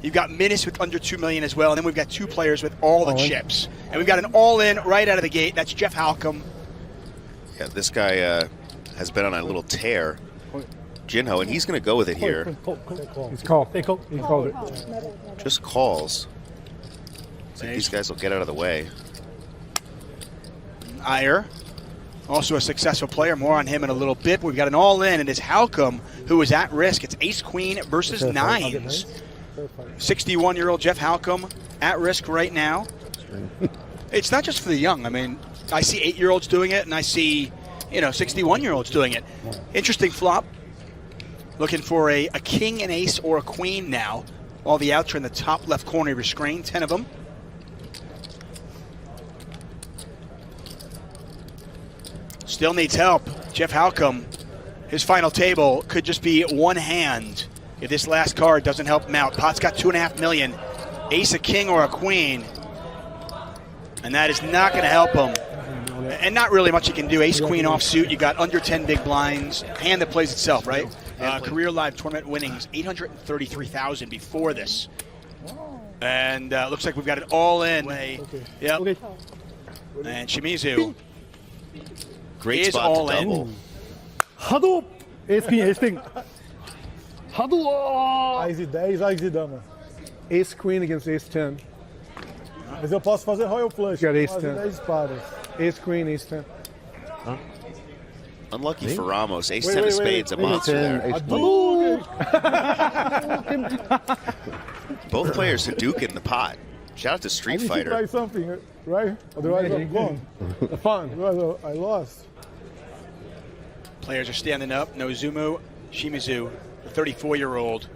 You've got Minus with under 2 million as well, and then we've got 2 players with all the chips. And we've got an all-in right out of the gate. That's Jeff Halcomb. Yeah, this guy has been on a little tear. Jinho, and he's going to go with it here. He's called. He called it. Just calls. I think these guys will get out of the way. Iyer, also a successful player. More on him in a little bit. We've got an all-in, and it's Halcomb who is at risk. It's ace-queen versus nines. 61-year-old Jeff Halcomb at risk right now. It's not just for the young. I mean, I see 8-year-olds doing it, and I see, 61-year-olds doing it. Interesting flop. Looking for a king, an ace, or a queen now. All the outs are in the top left corner of your screen, 10 of them. Still needs help. Jeff Halcomb, his final table could just be one hand if this last card doesn't help him out. Pot's got 2.5 million. Ace, a king, or a queen. And that is not going to help him. And not really much you can do. Ace, queen offsuit. You got under 10 big blinds. Hand that plays itself, right? Career live tournament winnings, 833,000 before this. And looks like we've got it all in. Yep. And Shimizu Great is spot all to double. in. Hadou! Ace-queen. Hadou! Ace 10, Ace dama. Ace Queen against Ace 10. Mas eu posso fazer Royal Flush. Got Ace 10. 10 espadas. Ace Queen, Ace 10. Unlucky for Ramos. Ace 10 of spades, a monster there. Both players Hadouken in the pot. Shout out to Street I need to Fighter. try something, right? Otherwise I'm gone. Fun. Otherwise I lost. Players are standing up. Nozumu Shimizu, the 34-year-old,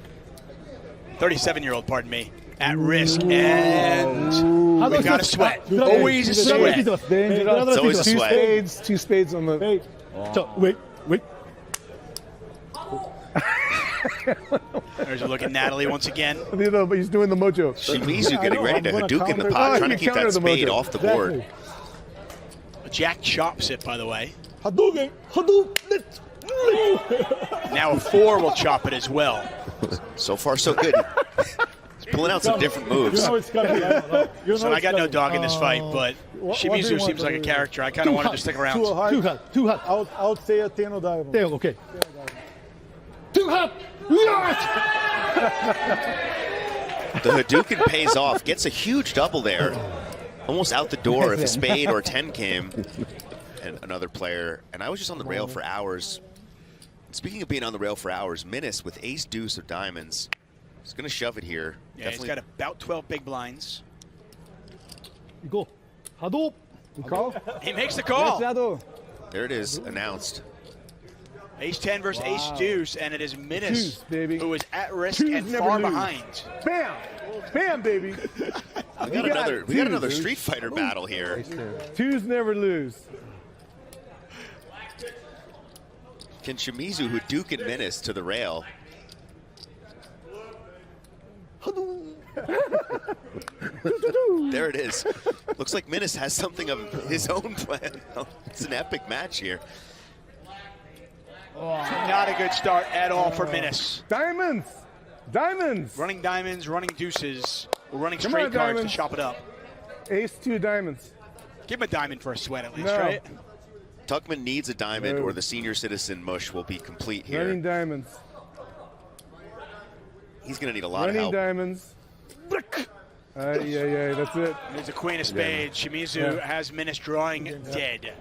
37-year-old, pardon me, at risk. And we've got a sweat. Always a sweat. It's always a sweat. Two spades on the... Wait. There's a look at Natalie once again. But he's doing the mojo. Shimizu getting ready to Hadouken the pot, trying to keep that spade off the board. Jack chops it, by the way. Hadouken! Now a 4 will chop it as well. So far, so good. He's pulling out some different moves. So I got no dog in this fight, but Shimizu seems like a character. I kind of wanted to stick around. Too hot. I'll say a 10 of diamond. Okay. Too hot. The Hadouken pays off, gets a huge double there. Almost out the door if a spade or a 10 came. And another player, and I was just on the rail for hours. Speaking of being on the rail for hours, Minus with ace deuce of diamonds. He's going to shove it here. Yeah, he's got about 12 big blinds. Go. Hadou. Call? He makes the call. There it is, announced. Ace 10 versus ace deuce, and it is Minus baby. who is at risk and far behind. Bam! Bam, baby! We got another Street Fighter battle here. Twos never lose. Can Shimizu Hadouken Minus to the rail? There it is. Looks like Minus has something of his own plan. It's an epic match here. Not a good start at all for Minus. Diamonds! Diamonds! Running diamonds, running deuces, or running Come straight on, cards diamonds. to chop it up. Ace 2 diamonds. Give him a diamond for a sweat at least, No. right? Tuckman needs a diamond or the senior citizen mush will be complete here. Running diamonds. He's going to need a lot of Running help. diamonds. Yeah, that's it. There's a queen of spades. Shimizu has Minus drawing dead.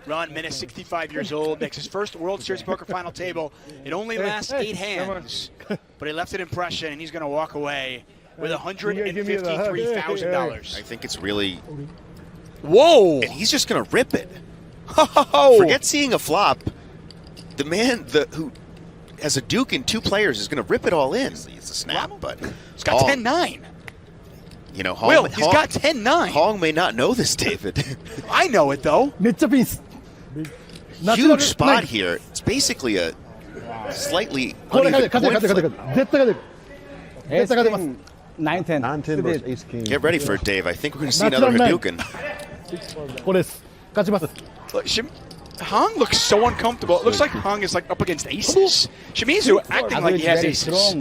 Ron Minus, 65 years old, makes his first World Series Poker final table. It only lasts 8 hands, but he left an impression, and he's going to walk away with $153,000. I think it's really... Whoa! And he's just going to rip it. Oh! Forget seeing a flop. The man who has a Duke in 2 players is going to rip it all in. It's a snap, but... He's got 10-9. You know, Hong, Will, he's got 10-9. Hong may not know this, David. I know it, though. Huge spot here. It's basically a slightly uneven coin flip. 9-10 versus ace king. Get ready for it, Dave. I think we're going to see another Hadouken. Look, Hong looks so uncomfortable. It looks like Hong is like up against aces. Shimizu acting like he has aces.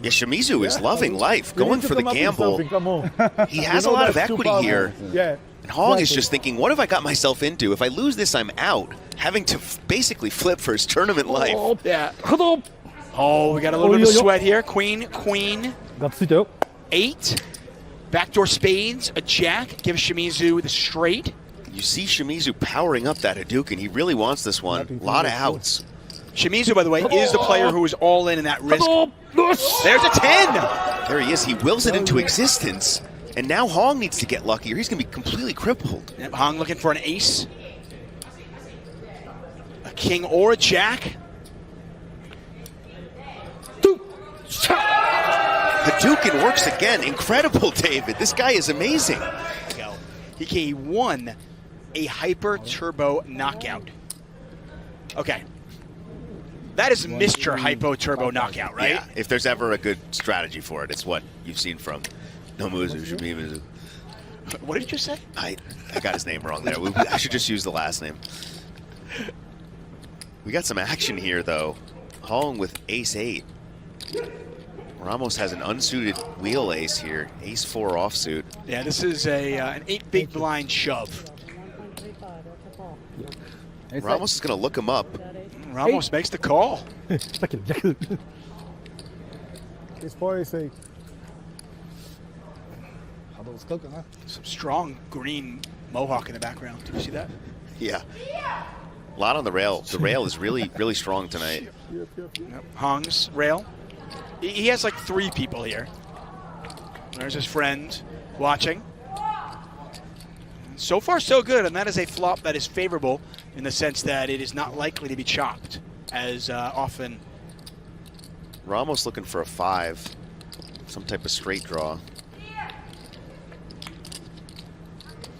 Yeah, Shimizu is loving life, You going need to for the come up with gamble. something, come on. He has a You know lot of that's too equity powerful. here. Yeah. And Hong is exactly. just thinking, what have I got myself into? If I lose this, I'm out. Having to basically flip for his tournament life. Yeah. 角 Oh, we got a little bit of sweat here. Queen, queen, がっついたよ 8. Backdoor spades, a jack. Gives Shimizu the straight. You see Shimizu powering up that Hadouken. He really wants this one. A lot of outs. Shimizu, by the way, is the player who is all in that risk. 角 よし There's a 10. There he is. He wills it into existence. And now Hong needs to get lucky or he's going to be completely crippled. Yep, Hong looking for an ace. A king or a jack. Hadouken works again. Incredible, David. This guy is amazing. Go. He won a hyper turbo knockout. Okay. That is Mr. Hypo Turbo Knockout, right? Yeah, if there's ever a good strategy for it, it's what you've seen from Nomuzu, Shimizu. What did you just say? I got his name wrong there. I should just use the last name. We got some action here, though. Hong with ace-8. Ramos has an unsuited wheel ace here. Ace-4 offsuit. Yeah, this is an 8 big blind shove. Ramos is going to look him up. Ramos makes the call. さっきの逆 Ace 4, Ace 8. 波動使うかな Some strong green mohawk in the background. Did you see that? Yeah. A lot on the rail. The rail is really, really strong tonight. Yep. Hong's rail. He has like 3 people here. There's his friend watching. So far, so good, and that is a flop that is favorable in the sense that it is not likely to be chopped as often. Ramos looking for a 5. Some type of straight draw.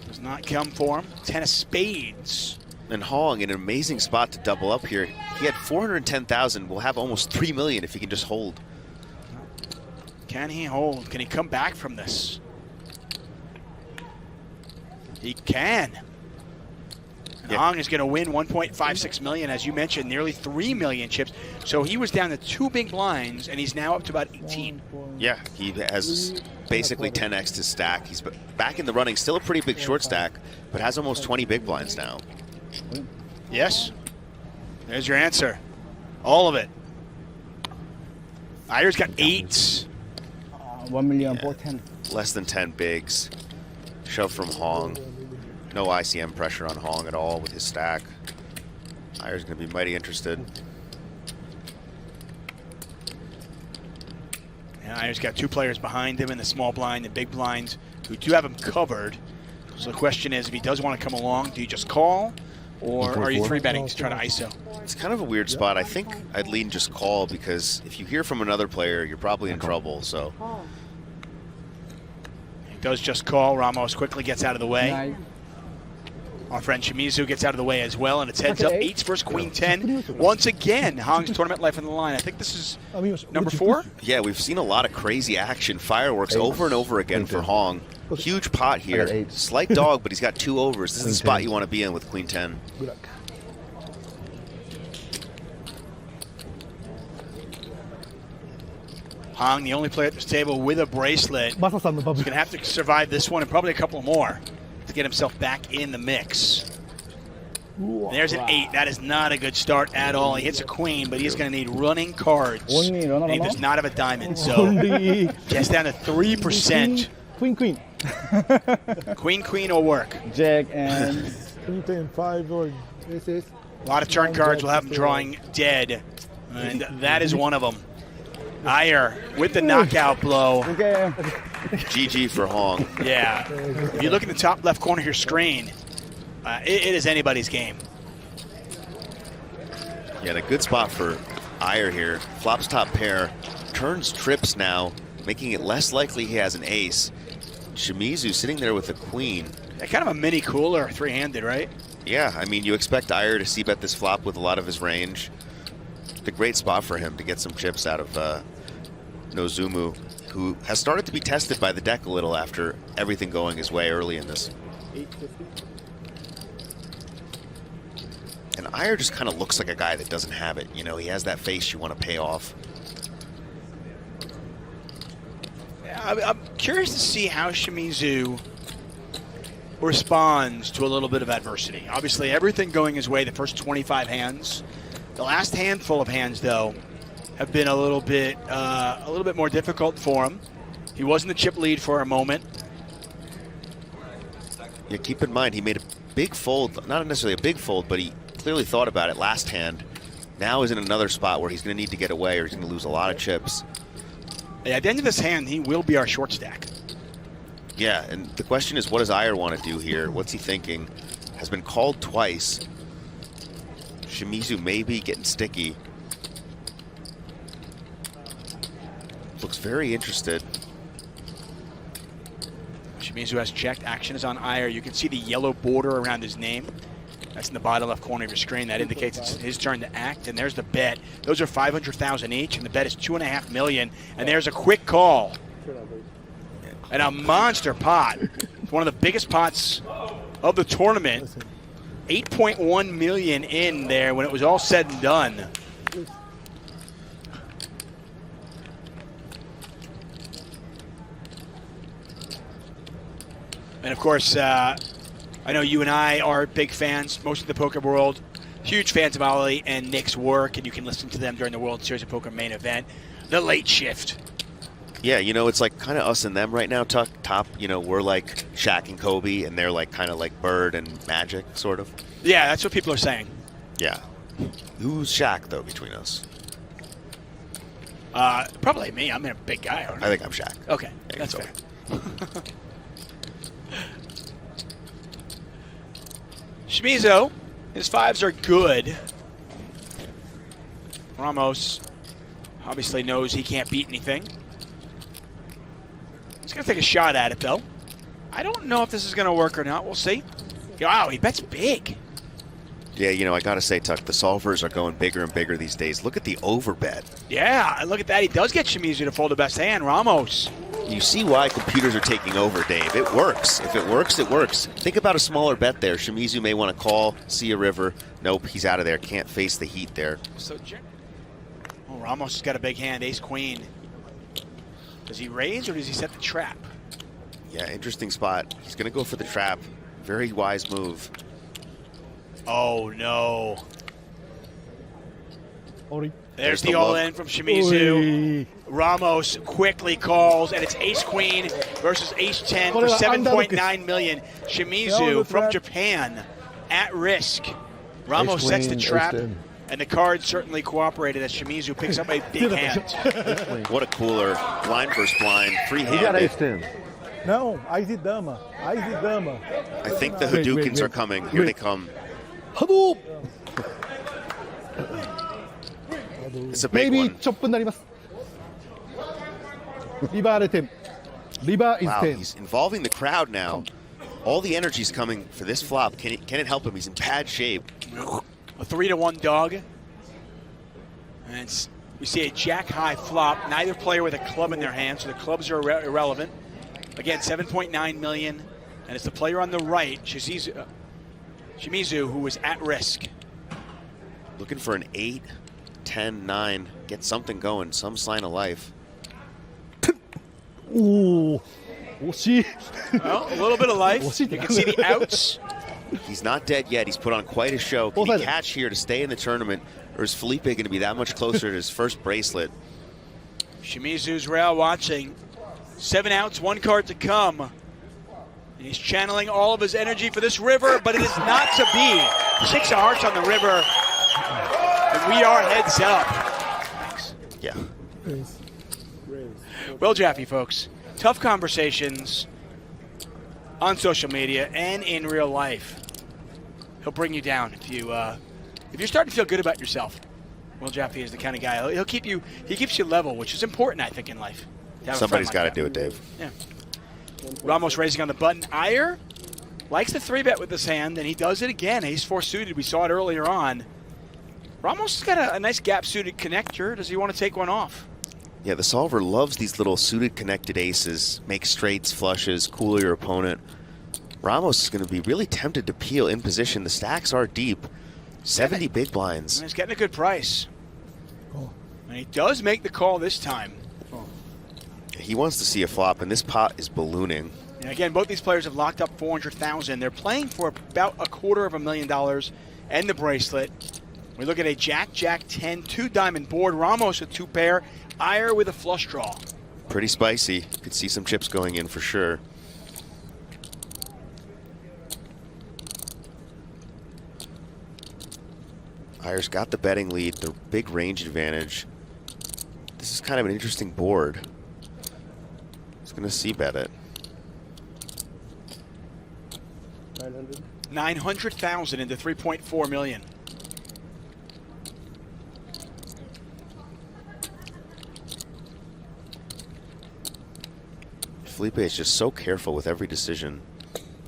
Does not come for him. 10 of spades. And Hong in an amazing spot to double up here. He had 410,000. We'll have almost 3 million if he can just hold. Can he hold? Can he come back from this? He can. And Hong is going to win 1.56 million, as you mentioned, nearly 3 million chips. So he was down to 2 big blinds, and he's now up to about 18. Yeah, he has basically 10x to stack. He's back in the running, still a pretty big short stack, but has almost 20 big blinds now. Yes. There's your answer. All of it. Ayer's got 8s. 1 million for 10. Less than 10 bigs. Shove from Hong. No ICM pressure on Hong at all with his stack. Ayer's going to be mighty interested. And Ayer's got 2 players behind him in the small blind, the big blind, who do have him covered. So the question is, if he does want to come along, do you just call? Or are you 3-betting to try to ISO? It's kind of a weird spot. I think I'd lean just call because if you hear from another player, you're probably in trouble. So He does just call. Ramos quickly gets out of the way. 9. Our friend Shimizu gets out of the way as well, and it's heads up. 8s versus Queen 10. Once again, Hong's tournament life on the line. I think this is number 4. yeah, we've seen a lot of crazy action, fireworks over and over again for Hong. Huge pot here. Slight dog, but he's got 2 overs. This is the spot you want to be in with Queen 10. Good luck. Hong, the only player at this table with a bracelet. マサさんのバブ He's going to have to survive this one and probably a couple more to get himself back in the mix. There's an 8. That is not a good start at all. He hits a queen, but he's going to need running cards. Only run And he along? does not have a diamond, so Only gets down to 3%. Queen, queen. Queen, queen will work. Jack and Queen 10, 5, or Ace 8. A lot of turn cards will have him drawing dead, and that is one of them. Ayer with the knockout blow. okay. GG for Hong. Yeah. If you look in the top left corner of your screen, it is anybody's game. Yeah, a good spot for Ayer here. Flops top pair, turns trips now, making it less likely he has an ace. Shimizu sitting there with a queen. Yeah, kind of a mini cooler, 3-handed, right? Yeah, I mean, you expect Ayer to c-bet this flop with a lot of his range. It's a great spot for him to get some chips out of Nozumu, who has started to be tested by the deck a little after everything going his way early in this. 850. And Ayer just kind of looks like a guy that doesn't have it. You know, he has that face you want to pay off. I'm curious to see how Shimizu responds to a little bit of adversity. Obviously, everything going his way the first 25 hands. The last handful of hands, though, have been a little bit more difficult for him. He was in the chip lead for a moment. Yeah, keep in mind, he made a big fold, not necessarily a big fold, but he clearly thought about it last hand. Now is in another spot where he's going to need to get away or he's going to lose a lot of chips. Yeah, at the end of this hand, he will be our short stack. Yeah, and the question is, what does Iyer want to do here? What's he thinking? Has been called twice. Shimizu maybe getting sticky. Looks very interested. Shimizu has checked. Action is on Iyer. You can see the yellow border around his name. That's in the bottom left corner of your screen. That indicates it's his turn to act. And there's the bet. Those are 500,000 each, and the bet is $2.5 million. And there's a quick call. And a monster pot. It's one of the biggest pots of the tournament. 8.1 million in there when it was all said and done. And of course, I know you and I are big fans, most of the poker world, huge fans of Ollie and Nick's work, and you can listen to them during the World Series of Poker main event, The Late Shift. Yeah, you know, it's like kind of us and them right now, Tuck. Top, you know, we're like Shaq and Kobe, and they're like kind of like Bird and Magic, sort of. Yeah, that's what people are saying. Yeah. Who's Shaq, though, between us? Probably me. I'm a big guy, aren't I? I think I'm Shaq. Okay, Yeah, that's Kobe. fair. Shimizu, his fives are good. Ramos obviously knows he can't beat anything. He's going to take a shot at it, though. I don't know if this is going to work or not. We'll see. Wow, he bets big. Yeah, you know, I got to say, Tuck, the solvers are going bigger and bigger these days. Look at the overbet. Yeah, and look at that. He does get Shimizu to fold the best hand, Ramos. You see why computers are taking over, Dave. It works. If it works, it works. Think about a smaller bet there. Shimizu may want to call, see a river. Nope, he's out of there. Can't face the heat there. So, Ramos has got a big hand, ace-queen. Does he raise or does he set the trap? Yeah, interesting spot. He's going to go for the trap. Very wise move. Oh, no. There's the the all-in from Shimizu. Ramos quickly calls, and it's ace-queen versus ace-10 for $7.9 million. Shimizu from Japan at risk. Ramos sets the trap, and the card certainly cooperated as Shimizu picks up a big hand. What a cooler. Blind versus blind. Free-handed. Não, Ais e Dama. Ais e Dama. I think the Hadoukens are coming. Here they come. Hadouken! It's a big Maybe one. チョップになります。リバーで10。リバー is Wow, 10. he's involving the crowd now. All the energy's coming for this flop. Can it help him? He's in bad shape. A 3-1 dog. And we see a jack-high flop. Neither player with a club in their hand, so the clubs are irrelevant. Again, $7.9 million. And it's the player on the right, Shimizu, who was at risk. Looking for an 8, 10, 9. Get something going. Some sign of life. おお、惜しい。 Well, a little bit of life. You can see the outs. He's not dead yet. He's put on quite a show. Can he catch here to stay in the tournament? Or is Felipe going to be that much closer to his first bracelet? Shimizu's rail watching. 7 outs, 1 card to come. And he's channeling all of his energy for this river, but it is not to be. 6 of hearts on the river. And we are heads up. Thanks. Yeah. Well, Jaffe, folks, tough conversations on social media and in real life. He'll bring you down if you're starting to feel good about yourself. Will Jaffe is the kind of guy. He keeps you level, which is important, I think, in life. Somebody's got to do it, Dave. Yeah. Ramos raising on the button. Iyer likes the 3-bet with this hand, and he does it again. Ace-4 suited. We saw it earlier on. Ramos has got a nice gap-suited connector. Does he want to take one off? Yeah, the solver loves these little suited connected aces. Make straights, flushes, cool your opponent. Ramos is going to be really tempted to peel in position. The stacks are deep. 70 big blinds. And he's getting a good price. And he does make the call this time. He wants to see a flop, and this pot is ballooning. And again, both these players have locked up 400,000. They're playing for about $250,000 and the bracelet. We look at a Jack, Jack 10, 2-diamond board. Ramos with 2 pair, Iyer with a flush draw. Pretty spicy. Could see some chips going in for sure. Iyer's got the betting lead, the big range advantage. This is kind of an interesting board. He's going to c-bet it. 900. 900,000 into 3.4 million. Felipe is just so careful with every decision.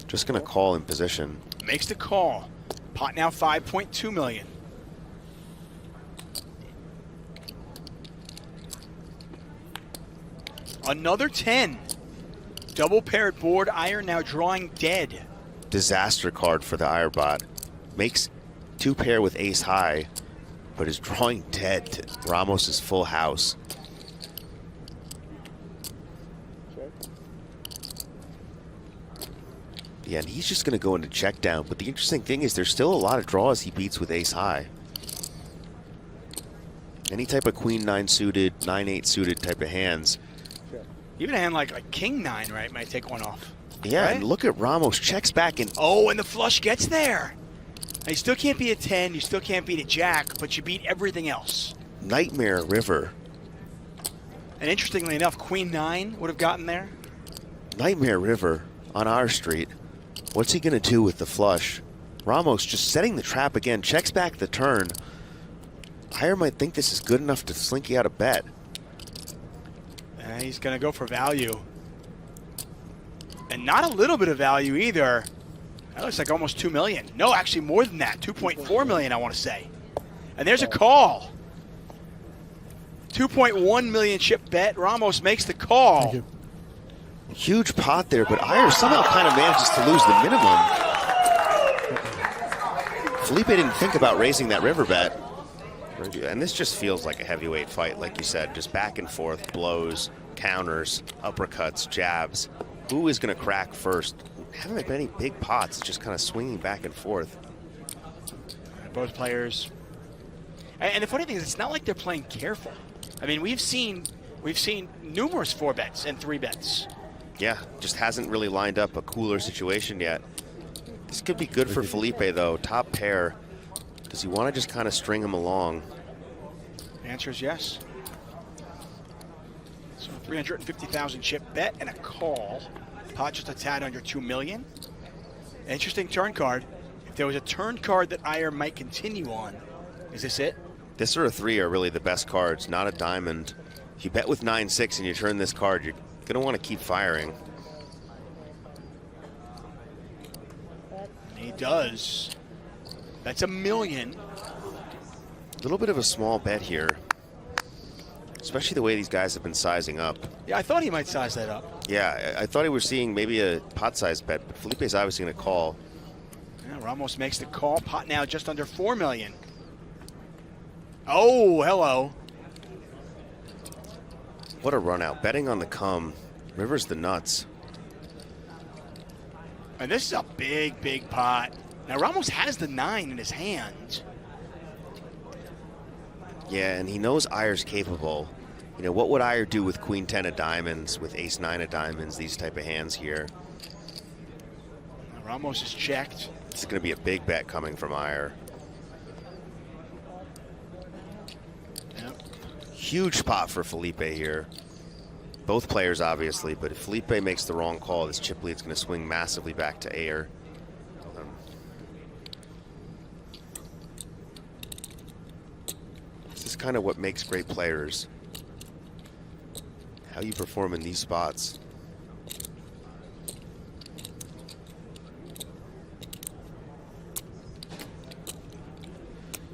Just going to call in position. Makes the call. Pot now 5.2 million. Another 10. Double paired board. Iyer now drawing dead. Disaster card for the Iyer bot. Makes 2 pair with ace high, but is drawing dead to Ramos's full house. Yeah, and he's just going to go into check down. But the interesting thing is there's still a lot of draws he beats with ace high. Any type of queen 9 suited, 9-8 suited type of hands. Even a hand like king 9, right, might take one off. Yeah, right? and look at Ramos, checks back and Oh, and the flush gets there. Now, you still can't beat a 10, you still can't beat a jack, but you beat everything else. Nightmare River. And interestingly enough, queen 9 would have gotten there. Nightmare River on our street. What's he going to do with the flush? Ramos just setting the trap again, checks back the turn. Iyer might think this is good enough to slinky out a bet. And he's going to go for value. And not a little bit of value either. That looks like almost 2 million. No, actually more than that. 2.4 million, I want to say. And there's a call. 2.1 million chip bet. Ramos makes the call. Thank you. Huge pot there, but Iyer somehow kind of manages to lose the minimum. Felipe didn't think about raising that river bet. And this just feels like a heavyweight fight, like you said, just back and forth, blows, counters, uppercuts, jabs. Who is going to crack first? Haven't been any big pots, just kind of swinging back and forth. Both players. And the funny thing is, it's not like they're playing careful. I mean, we've seen numerous 4 bets and 3 bets. Yeah, just hasn't really lined up a cooler situation yet. This could be good for Felipe, though. Top pair. Does he want to just kind of string him along? The answer is yes. So 350,000 chip bet and a call. Pot just a tad under 2 million. Interesting turn card. If there was a turn card that Iyer might continue on, is this it? This or a 3 are really the best cards, not a diamond. If you bet with 9-6 and you turn this card, you're going to want to keep firing. He does. That's $1 million. A little bit of a small bet here, especially the way these guys have been sizing up. Yeah, I thought he might size that up. Yeah, I thought he was seeing maybe a pot size bet, but Felipe's obviously going to call. Yeah, Ramos makes the call. Pot now just under 4 million. Oh, hello. What a run out. Betting on the come. River's the nuts. And this is a big, big pot. Now, Ramos has the 9 in his hand. Yeah, and he knows Iyer's capable. You know, what would Iyer do with queen 10 of diamonds, with ace 9 of diamonds, these type of hands here? Ramos is checked. This is going to be a big bet coming from Iyer. Yep. Huge pot for Felipe here. Both players, obviously, but if Felipe makes the wrong call, this chip lead's going to swing massively back to Iyer. This is kind of what makes great players. How you perform in these spots.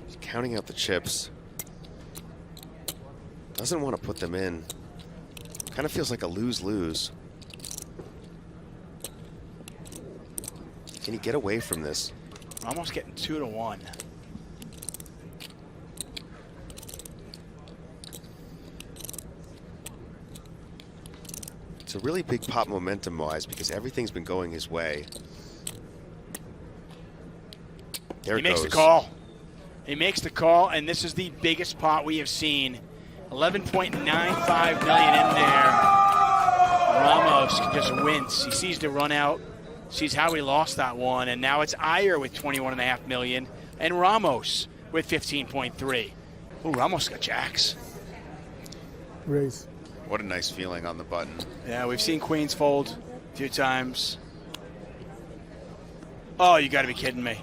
He's counting out the chips. Doesn't want to put them in. Kind of feels like a lose-lose. Can he get away from this? Ramos getting 2-1. It's a really big pop momentum-wise because everything's been going his way. There it goes. He makes the call. He makes the call, and this is the biggest pot we have seen. 11.95 million in there. Ramos can just wince. He sees the run out, sees how he lost that one, and now it's Iyer with 21.5 million and Ramos with 15.3. Oh, Ramos got jacks. Raise. What a nice feeling on the button. Yeah, we've seen queens fold a few times. Oh, you got to be kidding me.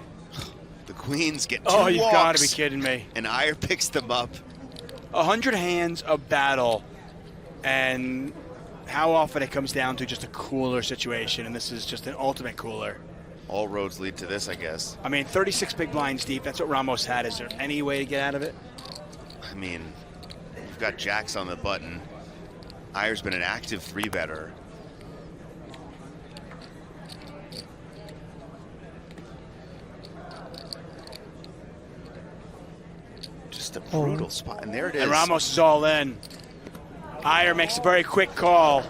The queens get 2 Oh, you've walks, got to be kidding me. and Iyer picks them up. 100 hands of battle, and how often it comes down to just a cooler situation, and this is just an ultimate cooler. All roads lead to this, I guess. I mean, 36 big blinds deep, that's what Ramos had. Is there any way to get out of it? I mean, you've got jacks on the button. Iyer's been an active 3-better. Just a brutal spot, and there it is. And Ramos is all in. Iyer makes a very quick call,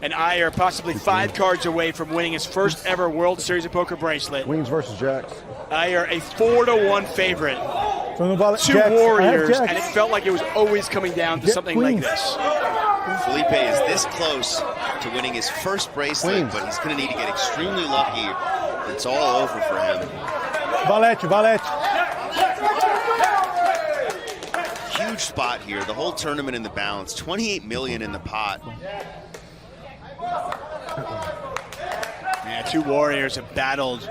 and Iyer possibly 5 cards away from winning his first ever World Series of Poker bracelet. Queens versus jacks. Iyer a 4-1 favorite. So no Two jacks. warriors, I have and it jacks. felt like it was always coming down to Jack something queens. like this. Felipe is this close to winning his first bracelet, Queens. but he's going to need to get extremely lucky. It's all over for him. Valete. Huge spot here. The whole tournament in the balance. 28 million in the pot. Yeah, 2 warriors have battled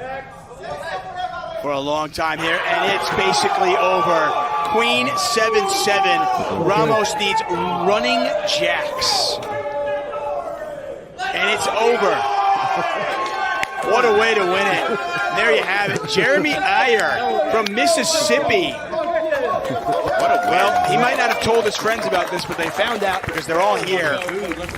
for a long time here, and it's basically over. Queen 7-7. Ramos needs running jacks. And it's over. What a way to win it. There you have it. Jeremy Iyer from Mississippi. What a win. Well, he might not have told his friends about this, but they found out because they're all here.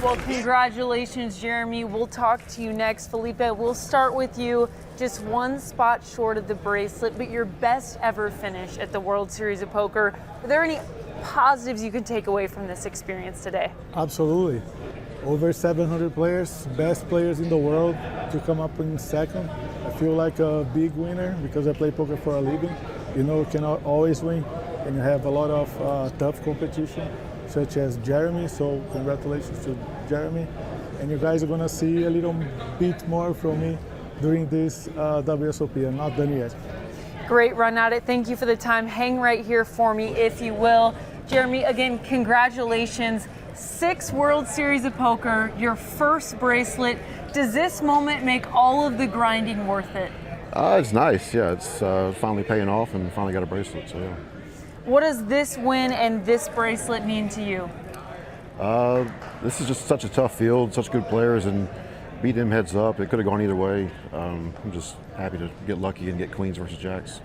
Well, congratulations, Jeremy. We'll talk to you next. Felipe, we'll start with you. Just 1 spot short of the bracelet, but your best ever finish at the World Series of Poker. Are there any positives you can take away from this experience today? Absolutely. Over 700 players, best players in the world to come up in second. I feel like a big winner because I play poker for a living. You know, you cannot always win, and you have a lot of tough competition, such as Jeremy. So congratulations to Jeremy. And you guys are gonna see a little bit more from me during this WSOP. I'm not done yet. Great run at it. Thank you for the time. Hang right here for me, if you will. Jeremy, again, congratulations. 6 World Series of Poker, your first bracelet. Does this moment make all of the grinding worth it? It's nice, yeah. It's finally paying off and finally got a bracelet, so yeah. What does this win and this bracelet mean to you? This is just such a tough field, such good players, and beat them heads up. It could have gone either way. I'm just happy to get lucky and get queens versus jacks.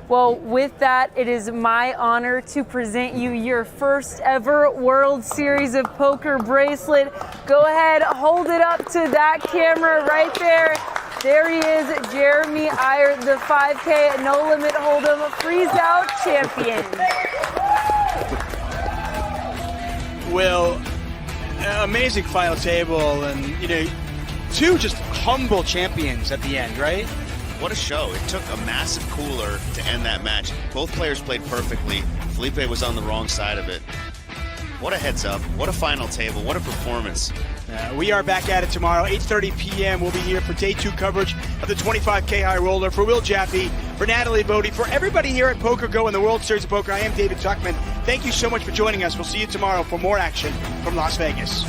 Well, with that, it is my honor to present you your first ever World Series of Poker bracelet. Go ahead, hold it up to that camera right there. There he is, Jeremy Iyer, the 5K No Limit Hold'em Freeze Out champion. Well, amazing final table, and you know, 2 just humble champions at the end, right? What a show. It took a massive cooler to end that match. Both players played perfectly. Felipe was on the wrong side of it. What a heads up. What a final table. What a performance. We are back at it tomorrow, 8:30 p.m. We'll be here for day 2 coverage of the 25K High Roller. For Will Jaffe, for Natalie Bodie, for everybody here at Poker Go and the World Series of Poker, I am David Tuckman. Thank you so much for joining us. We'll see you tomorrow for more action from Las Vegas.